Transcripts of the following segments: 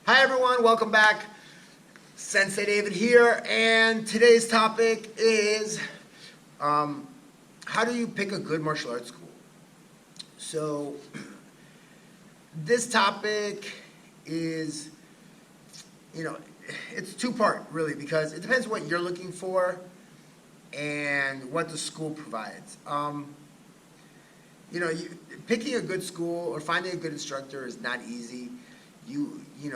Hi everyone, welcome back. Sensei David here, and today's topic is how do you pick a good martial arts school? So this topic is, it's two-part really, because it depends what you're looking for and what the school provides. Picking a good school or finding a good instructor is not easy.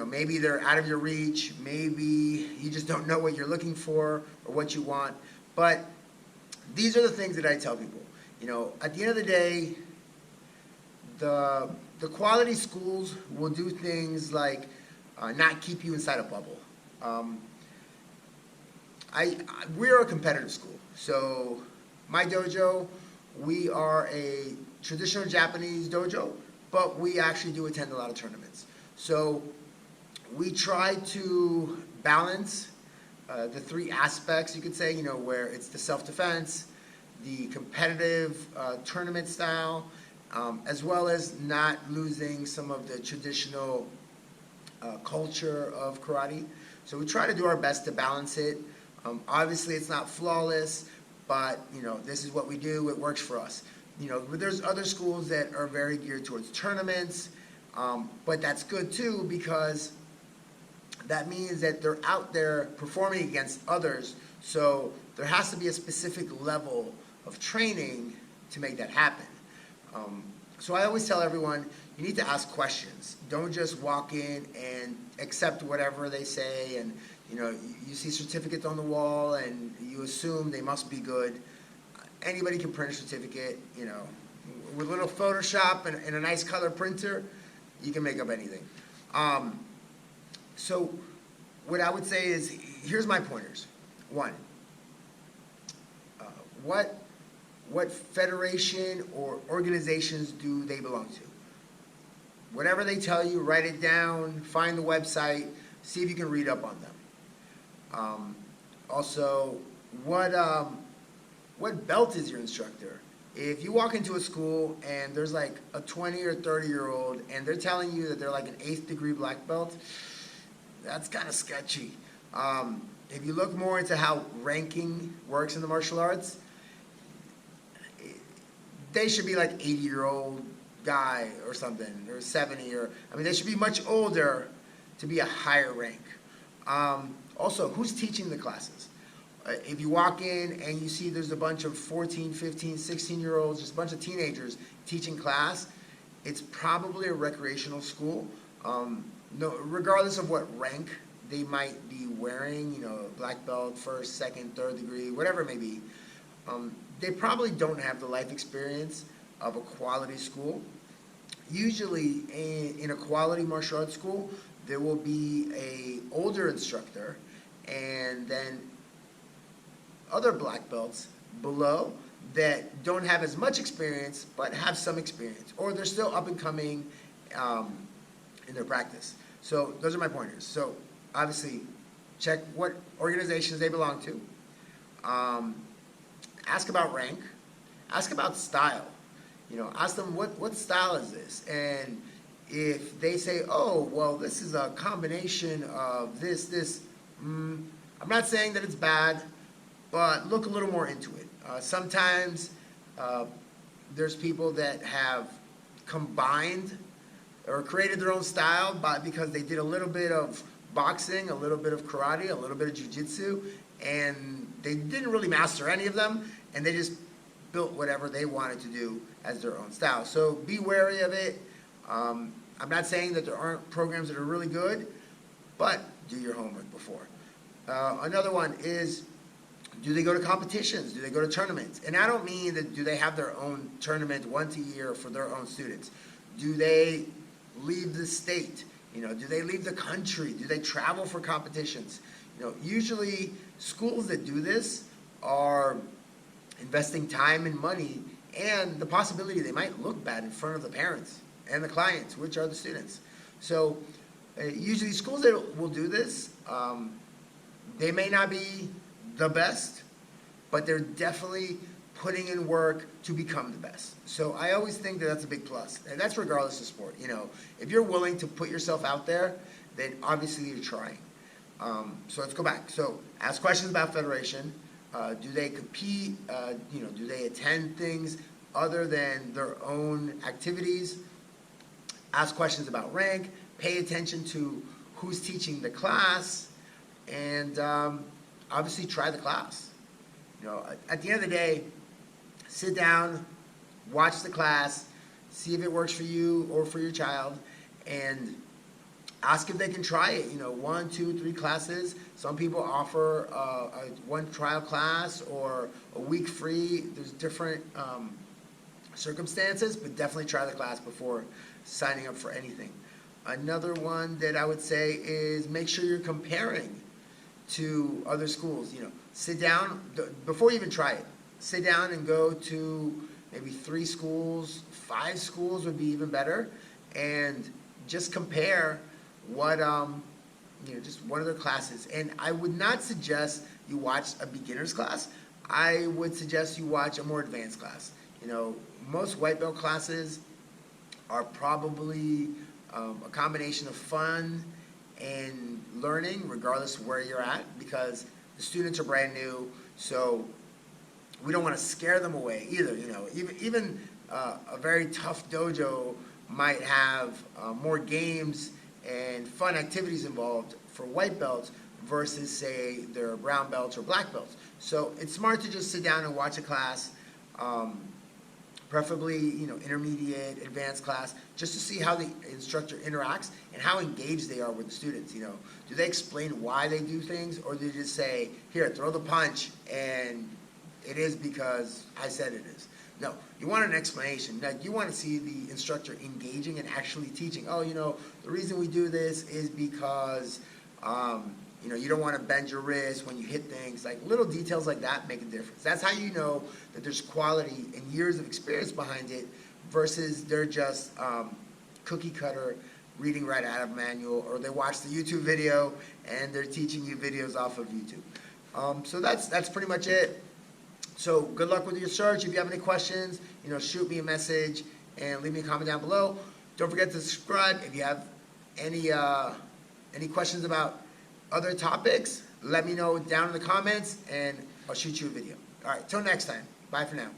Maybe they're out of your reach, maybe you just don't know what you're looking for or what you want, but these are the things that I tell people. At the end of the day, the quality schools will do things like not keep you inside a bubble. We're a competitive school, so my dojo, we are a traditional Japanese dojo, but we actually do attend a lot of tournaments. So we try to balance the three aspects, you could say, where it's the self-defense, the competitive tournament style, as well as not losing some of the traditional culture of karate. So we try to do our best to balance it. Obviously, it's not flawless, but this is what we do. It works for us. There's other schools that are very geared towards tournaments, but that's good too, because that means that they're out there performing against others. So there has to be a specific level of training to make that happen. So I always tell everyone, you need to ask questions. Don't just walk in and accept whatever they say, and you see certificates on the wall and you assume they must be good. Anybody can print a certificate, with a little Photoshop and a nice color printer, you can make up anything. So what I would say is, here's my pointers. One, what federation or organizations do they belong to? Whatever they tell you, write it down, find the website, see if you can read up on them. Also, what belt is your instructor? If you walk into a school and there's like a 20 or 30-year-old and they're telling you that they're like an 8th degree black belt, that's kind of sketchy. If you look more into how ranking works in the martial arts, they should be like 80-year-old guy or something, or 70, they should be much older to be a higher rank. Also, who's teaching the classes? If you walk in and you see there's a bunch of 14, 15, 16-year-olds, just a bunch of teenagers teaching class, it's probably a recreational school. Regardless of what rank they might be wearing, black belt, 1st, 2nd, 3rd degree, whatever it may be, they probably don't have the life experience of a quality school. Usually in a quality martial arts school, there will be an older instructor and then other black belts below that don't have as much experience but have some experience, or they're still up and coming in their practice. So those are my pointers. So obviously check what organizations they belong to. Ask about rank. Ask about style. Ask them what style is this, and if they say, oh, well, this is a combination of this, I'm not saying that it's bad, but look a little more into it. Sometimes there's people that have combined or created their own style because they did a little bit of boxing, a little bit of karate, a little bit of jiu-jitsu, and they didn't really master any of them, and they just built whatever they wanted to do as their own style. So be wary of it. I'm not saying that there aren't programs that are really good, but do your homework before. Another one is, do they go to competitions? Do they go to tournaments? And I don't mean that do they have their own tournament once a year for their own students. Do they leave the state? Do they leave the country? Do they travel for competitions? Usually schools that do this are investing time and money and the possibility they might look bad in front of the parents and the clients, which are the students. So usually schools that will do this, they may not be the best, but they're definitely putting in work to become the best. So I always think that that's a big plus, and that's regardless of sport. If you're willing to put yourself out there, then obviously you're trying. So let's go back. So ask questions about Federation. Do they compete? Do they attend things other than their own activities? Ask questions about rank. Pay attention to who's teaching the class, and obviously try the class. At the end of the day, sit down, watch the class, see if it works for you or for your child, and ask if they can try it. 1, 2, 3 classes. Some people offer one trial class or a week free. There's different circumstances, but definitely try the class before signing up for anything. Another one that I would say is make sure you're comparing to other schools. Sit down before you even try it. Sit down and go to maybe 3 schools, 5 schools would be even better, and just compare what just one of their classes. And I would not suggest you watch a beginner's class. I would suggest you watch a more advanced class. Most white belt classes are probably a combination of fun and learning, regardless of where you're at, because the students are brand new, so we don't want to scare them away either. Even a very tough dojo might have more games and fun activities involved for white belts versus, say, their brown belts or black belts. So it's smart to just sit down and watch a class, preferably intermediate, advanced class, just to see how the instructor interacts and how engaged they are with the students. Do they explain why they do things, or do they just say, here, throw the punch, and it is because I said it is? No, you want an explanation. Now, you want to see the instructor engaging and actually teaching. Oh, the reason we do this is because, you don't want to bend your wrist when you hit things. Like little details like that make a difference. That's how you know that there's quality and years of experience behind it versus they're just cookie cutter reading right out of a manual, or they watch the YouTube video and they're teaching you videos off of YouTube. So that's pretty much it. So good luck with your search. If you have any questions, shoot me a message and leave me a comment down below. Don't forget to subscribe. If you have any questions about other topics, let me know down in the comments and I'll shoot you a video. All right, till next time. Bye for now.